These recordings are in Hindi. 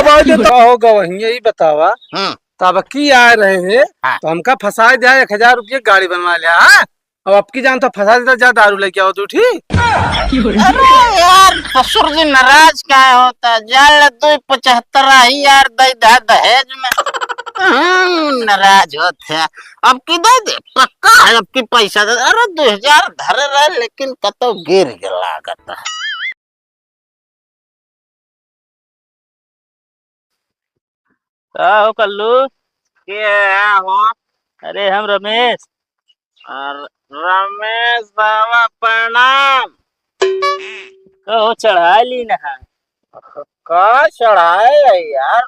दबाव देता होगा वही, यही बतावा। तब की आ रहे हैं तो हमका फंसा दिया, 1000 रुपये गाड़ी बनवा लिया। हाँ अब आपकी जान तो फंसा देता, जा दारू लेके आओ तू ठीक। अरे यार ससुर जी नाराज क्या होता, जाल 275 ही यार दहेज में नाराज होते हैं। अब की दे दे पक्का है, अब की पैसा दे। अरे 2000 धरे रहे लेकिन कतो गिर गया लागत है। हो कल्लू के हो? अरे हम रमेश। रमेश बाबा प्रणाम। कहो चढ़ा ली नहा। का चढ़ाए है यार?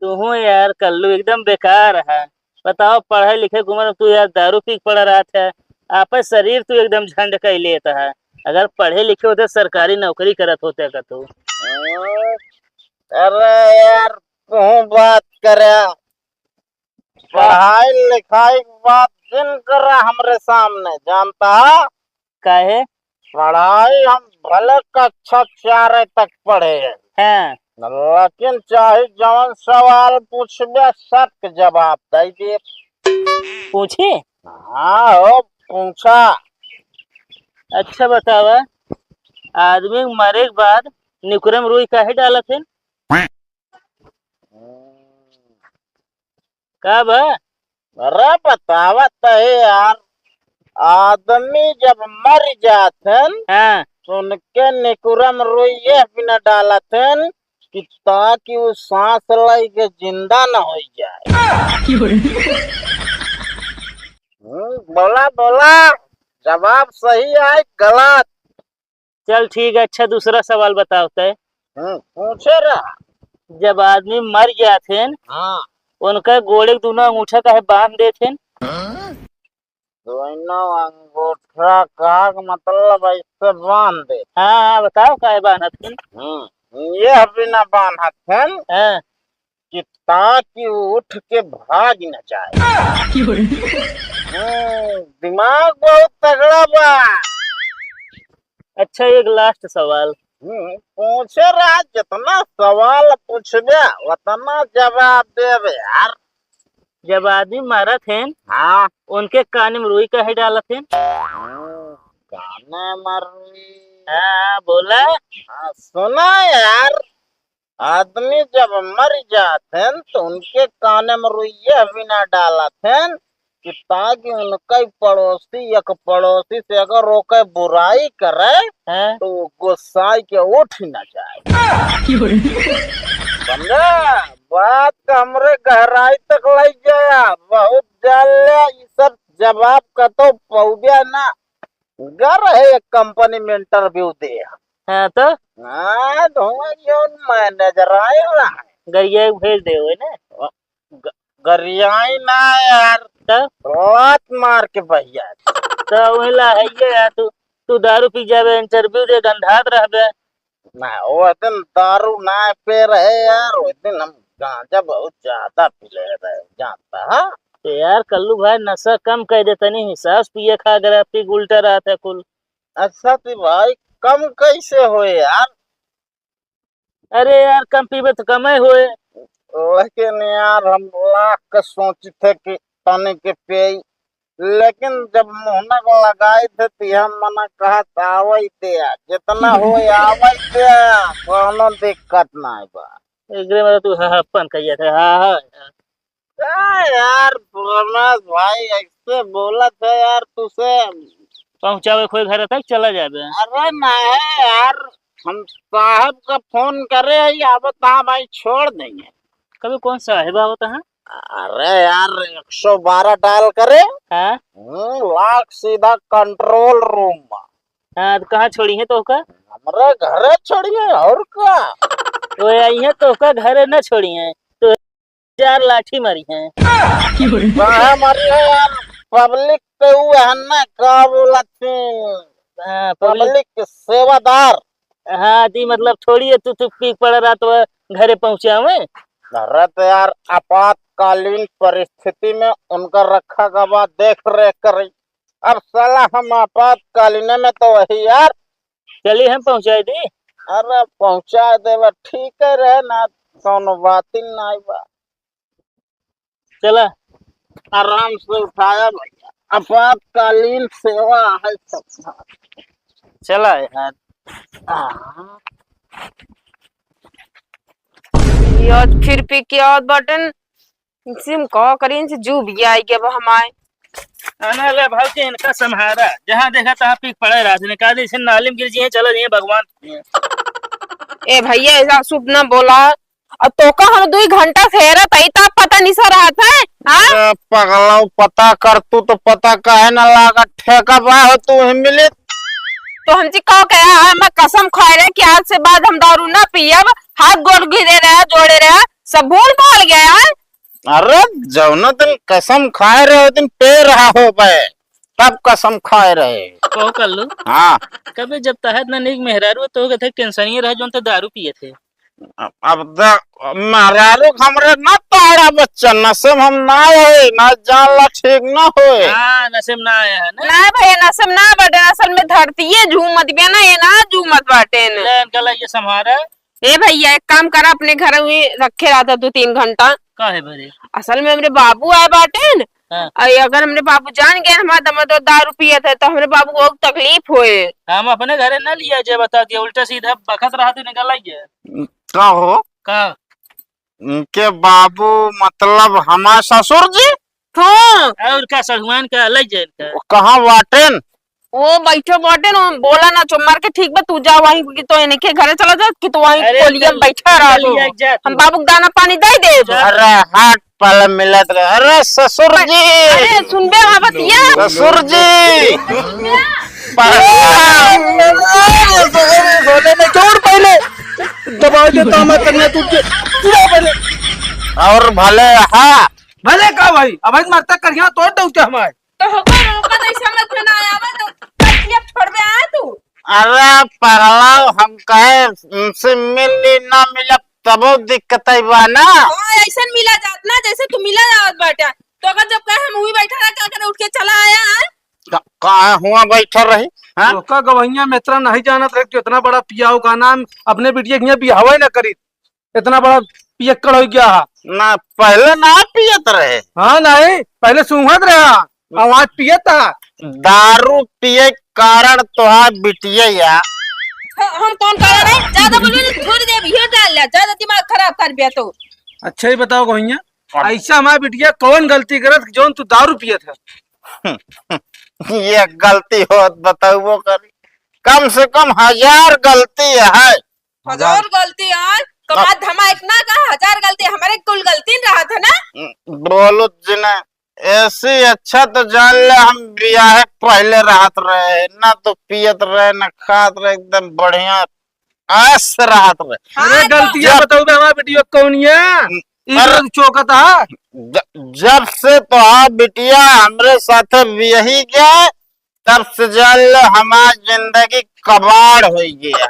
तू यार कल्लू एकदम बेकार है। बताओ पढ़े लिखे घूमर तू यार दारू पी पड़ रहा था। आपस शरीर तू एकदम झंड का ही लेता है। अगर पढ़े लिखे होते सरकारी नौकरी करत होते का तू। अरे यार तू बात करे, पढ़ाई लिखाई बात दिन कर हमरे सामने जानता है? काहे? पढ़ाई हम भले कक्षा 4 तक पढ़े हाँ। लेकिन चाहे जवन सवाल पूछबे सबके जवाब दे दे। पूछे? हाँ हो पूछा। अच्छा बतावा, आदमी मरे के बाद निकुरम रुई काहे डालत है? का बा? अरे बतावत है यार, आदमी जब मर जाथन हाँ। तो उनके निकुरम रुई ये बिना डालथन कि ताकि वो सांस लाई के जिंदा न हो जाए। बोला बोला जवाब सही है गलत? चल ठीक है, अच्छा दूसरा सवाल बताओ तय। पूछे रहा। जब आदमी मर जाते हाँ उनका गोड़े के दोनों अंगूठा काहे बांध देते? दोनों अंगूठा का मतलब ऐसे बांध दे। हाँ बताओ काहे बांधत? ये बिना बांधत हाँ। कि ताकि वो उठ के भाग न जाए। दिमाग बहुत तगड़ा बा। अच्छा एक लास्ट सवाल। पूछे रहा, जितना सवाल पूछबे उतना जवाब देवे यार। जब आदमी मारत है हाँ उनके कान में रुई काहे डालत है? गाने मरनी। हाँ बोला। हाँ सुना यार, आदमी जब मर जाते हैं तो उनके कान में रुइया भी ना डालते हैं कि ताकि उनका पड़ोसी एक पड़ोसी से अगर रोके बुराई करे हाँ? तो गुस्साई के उठ न जाए। समझा बात? हमरे गहराई तक ले गया, बहुत जल ये सब जवाब का तो पौबिया ना गर है एक कंपनी में इंटरव्यू दे। हाँ तो मैनेजर आएगा गरिया भेज दे ना। गरियाई ना यार, तो लात मार के भैया। तो वही ला है ये यार, तू दारू पी जावे इंटरव्यू दे गंधात रहबे ना। वो दिन दारू ना पे रहे यार, उस दिन हम गांजा बहुत ज्यादा पी ले रहे जानता है। तो यार कल्लू भाई नशा कम कर देता नहीं, हिसाब पिए खा गया पी उल्टा रहा था कुल। अच्छा तो भाई कम कैसे हुए यार? अरे यार कम पीबे तो कम ही हुए। लेकिन यार हम लाख का सोचे थे कि पानी के पे, लेकिन जब मुहना को लगाए थे तो हम मना कहा आवई दे जितना हो आवई दे, कोनो दिक्कत नहीं बा। एकरे में तू हाँ अपन कहिया था। हाँ हाँ यार रमेश भाई ऐसे बोला था यार तुझसे पहुंचावे कोई घर तक चला जाबे। अरे नहीं यार, हम साहब का फोन करे आवत हाँ भाई छोड़ देंगे। कभी कौन साहेब होता है? अरे यार 112 डाल करे। हाँ लाख सीधा कंट्रोल रूम में। हाँ तो कहाँ छोड़ी है तो का? हमारे घरे छोड़िए और का। तो आई है तो का घरे न छोड़ी है तो 4 लाठी मारी है। मारी है यार, पब्लिक पे हुए है ना का बोला थी। हाँ पब्लिक सेवादार। हाँ दी मतलब थोड़ी है तू पी पड़ रहा तो घरे पहुंचा में। अरे तो यार आपातकालीन परिस्थिति में उनका रखा गवा देख रेख करी। अब साला हम आपातकालीन में तो वही यार। चलिए हम पहुंचाए दी। अरे पहुंचा देवे ठीक है रहे ना, कौनो बात ही नहीं बा। चला आराम से उठाया भैया, आपातकालीन सेवा है सब। चला यार। याद फिर पे क्या बटन सिम का करीन से जू भी आई के हमारे आना ले भाव के इनका संहारा, जहाँ देखा तहाँ पीक पड़े रात ने कहा इसे नालिम गिर जी चलो जी भगवान। ए भैया ऐसा शुभ न बोला। अब तो का हम 2 घंटा ठहरा तई ता पता नहीं सर रहा था। हां पगला पता कर तू तो पता काहे ना लागा ठेका बा हो तू मिले तो हमसे कहो कहा है मैं कसम खा रहे कि आज से बाद हम दारू ना पियब, हाथ गोड़ गिरे रहे जोड़े रहे सब भूल भाल गया है। अरे जौना दिन कसम खाए रहे दिन पे रहा हो बे, तब कसम खाए रहे। कहो कर लो। हाँ कभी जब तहत ना नीक मेहरारू तो कहते टेंशन ही रहे जो तो दारू पिए थे। अब महारारू हमरे ना ताड़ा बच्चा नसम हम ना होए ना जानला ठीक ना होए। हाँ नसीब ना आया है ना। ना भैया नसम ना बटे असल में धरती है झूमत गया ना, ये ना झूमत बाटे न। ले इनका ये संहारा। ए भैया एक काम करा अपने घर में रखे रहा था तू 3 घंटा। का है बरे? असल में हमरे बाबू आए बाटे न। हाँ। अगर हमरे बाबू जान गए हमारे दम तो दारू पिए थे तो हमरे बाबू को तकलीफ होए। हम अपने घरे न लिया जे बता दिया उल्टा सीधा बखत रहा तो निकल आइए। का हो का उनके बाबू मतलब हमारे ससुर जी हाँ और का सड़ुआन का ले जाए इनका। कहाँ वाटेन वो बैठो बाटे न, बोला ना चुम्मार के ठीक बा तू जा वहीं कि तो इनके घरे चला जा कि तू वहीं अरे कोलिया में बैठा रहा लिया एक तो जात। हम बाबू को दाना पानी दे दे। अरे हाथ पल मिलत रहे। अरे ससुर जी अरे सुनबे वहां बतिया ससुर जी छोड़ पहले दबा देता मैं करने तुझे पहले। और भले हाँ भले का भाई अब मरता कर यहाँ तोड़ दो क्या हमारे तो होगा नहीं समझ में ना आया तो तकलीफ छोड़ बे आया तू। अरे पगला हम कहे उनसे मिली ना मिला तबो दिक्कत है बा ना। हां ऐसा मिला जात ना जैसे तू मिला जात बाटा तो अगर जब कहे हम वही बैठा रहा क्या करे उठ के चला आया है। कहाँ हुआ बैठा रही हाँ? तो का गवैया में इतना नहीं जानत रहे कि इतना बड़ा पियाओ का नाम अपने बिटिया के बिहावा ही ना करी, इतना बड़ा पियक्कड़ हो गया है। ना पहले ना पियत रहे। हाँ नहीं पहले सूंघत रहा और आज पियता। दारू पिए कारण तोहार बिटिया या हम कौन कारण है ज्यादा बोल रहे थोड़ी देर भीड़ डाल लिया ज्यादा दिमाग खराब कर दिया तो। अच्छा ही बताओ गवैया ऐसा हमारी बिटिया कौन गलती करत जो तू दारू पियत है। ये गलती हो बताओ वो करी कम से कम 1000 गलती है। 1000 गलती यार कमा धमा इतना का 1000 गलती हमारे कुल गलती रहा था ना। बोलो जिने ऐसे अच्छा तो जान ले हम ब्याह पहले राहत रहे ना तो पियत रहे ना खात रहे एकदम बढ़िया ऐस राहत रहे। अरे गलतियां बताओ हमारी बिटिया कौन है चौकत है। जब से तो हाँ बिटिया हमरे साथ यही गया तब से जान लो हमारी जिंदगी कबाड़ हो गया है।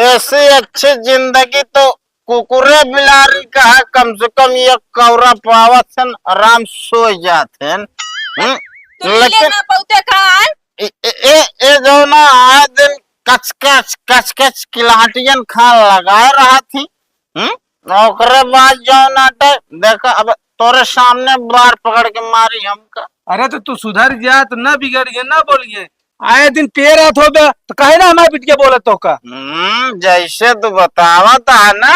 ऐसी अच्छी जिंदगी तो कुकुरे बिलारी का है, कम से कम ये कौरा पावत आराम सो जाते हैं। लेकिन ए जो ना आए दिन कच कच किलाटियन खान लगा रहा थी। ओकरे बाद जो नाटे देखा अब तोरे सामने बार पकड़ के मारी हमका। अरे तो तू सुधर गया तो ना बिगड़िए ना बोलिए आए दिन पेरा थो तो कहे ना हमारी बिटिया बोले तो का जैसे तू बतावत है ना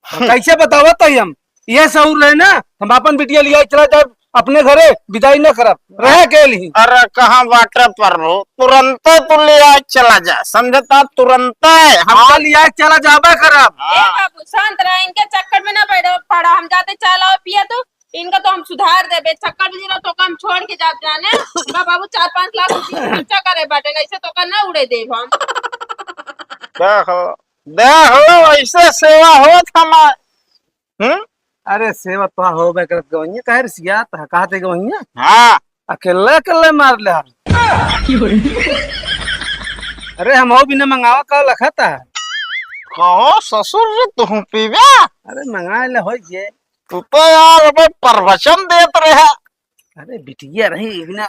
कैसे बतावत है हम ये सहूर रहे ना हम अपन बिटिया लिया चला जाए अपने घरे विदाई न करब रह के ली। अरे कहाँ बाटे पर तुरंत तू लिया चला जा समझता तुरंत हाँ लिया चला जाबा करब। बाबू शांत रहा इनके चक्कर में ना पड़ा हम जाते चला पिया तो इनका तो हम सुधार देबे चक्कर में तो कम छोड़ के जात जाने बाबू 4-5 लाख खर्चा करे बाटे ऐसे तो कर ना उड़े देब हम। देखो ऐसे सेवा हो हमारे। अरे सेवा तो हो बे करत गवैया कहे रसिया त कहते गवैया हाँ अकेले अकेले मार ले। अरे हम हो बिना मंगावा का लखता कहो ससुर जी तुम पीबे। अरे मंगा ले हो ये तू तो यार अब प्रवचन देत रहे। अरे बिटिया रही बिना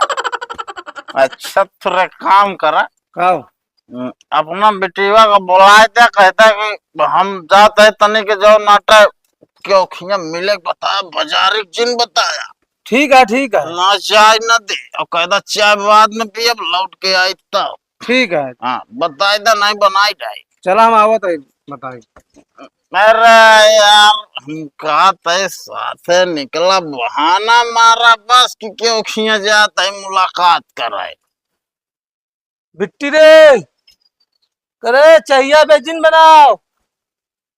अच्छा थोड़ा काम करा कहो अपना बेटीवा को बुलाए थे कहता कि हम जाते है तनी के जो नाटे क्यों खिया मिले बता बाजारी जिन बताया ठीक है ना चाय न दे और कहता चाय बाद में पिए लौट के आई तब ठीक है। हाँ बताई दा नहीं बनाई जाए चला हम आवत है बताई। अरे यार हम कहा तय साथे निकला बहाना मारा बस कि क्यों खिया जाता है मुलाकात कराए बिट्टी रे करे चाहिए बेजिन बनाओ।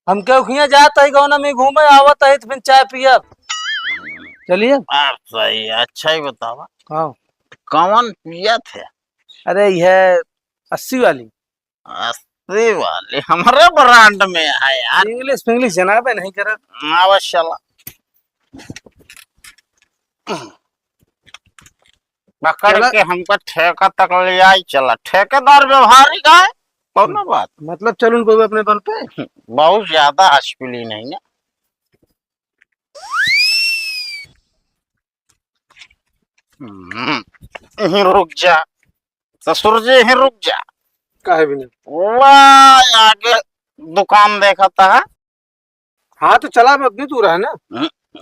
हम क्यों खिया जाता है गौना में घूमे आवत है तो फिर चाय पिया। चलिए सही अच्छा ही बतावा हाँ। कौन पिया थे अरे यह 80 वाली 80 वाले हमारे ब्रांड में है यार इंग्लिश जनाब है नहीं कर अवश्य पकड़ के हमको ठेका तक ले आई चला ठेकेदार व्यवहारिक है कौन बात मतलब चलून को अपने बल पे बहुत ज्यादा हॉस्पिटली नहीं ना रुक जा ससुर जी ही रुक जा काहे भी नहीं वाह आगे दुकान देखा था हाँ तो चला अब अपनी दूर है ना।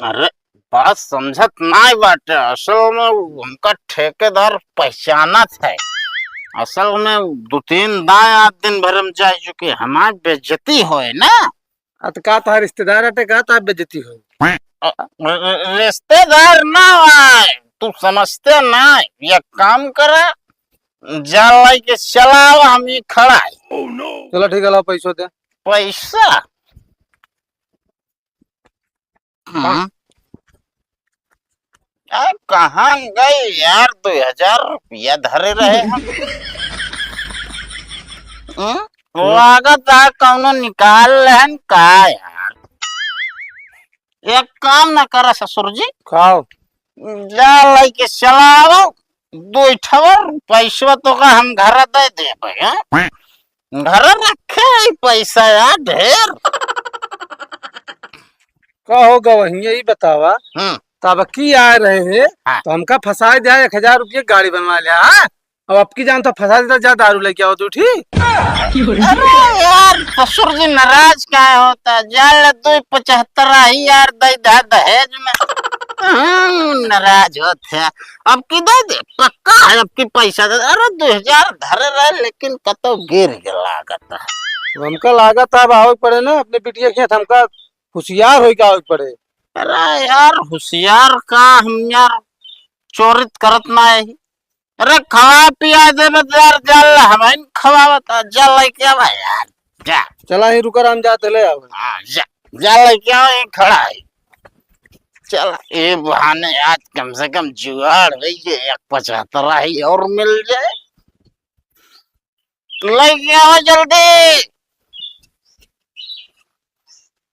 अरे बात समझत नहीं बाटे असल में उनका ठेकेदार पहचाना है असल में 2-3 दाएं आज दिन भर में जा चुके हमारी बेइज्जती होए ना अत का था रिश्तेदार अटे का था बेइज्जती हो रिश्तेदार ना आए तू समझते ना ये काम करे जा के चलाओ हम ही खड़ा है चलो ठीक है लो पैसों दे पैसा कहाँ गए यार 2000 रुपया धरे रहे हम लागत है कौनो निकाल लेहन का यार एक काम न करा ससुर जी खाओ जा लेके चलाओ 2 ठवर पैसा तो का हम घर दे दे घर रखे पैसा यार ढेर का होगा वही यही बतावा तब की आ रहे हैं तो हमका फंसा दिया 1000 रुपये गाड़ी बनवा लिया। अब आपकी जान तो फंसा देता जा दारू लेके आओ तू ठीक। अरे यार ससुर जी नाराज क्या होता जाल 275 ही यार दहेज में नाराज होते अब की दे दे पक्का है अब की पैसा दे अरे 2000 धरे रहे लेकिन कतो गिर गया लागत हमका लागत अब आओ पड़े ना अपने बिटिया खेत हमका होशियार हो के पड़े। अरे यार होशियार का हम यार चोरित करत ना है अरे खवा पिया दे यार जल हमें खवावत जल लेके आवा यार जा चला ही रुकर हम जाते ले आओ जा लेके आओ ये खड़ा है चल ये बहाने आज कम से कम जुगाड़ है 175 ही और मिल जाए लेके आओ जल्दी।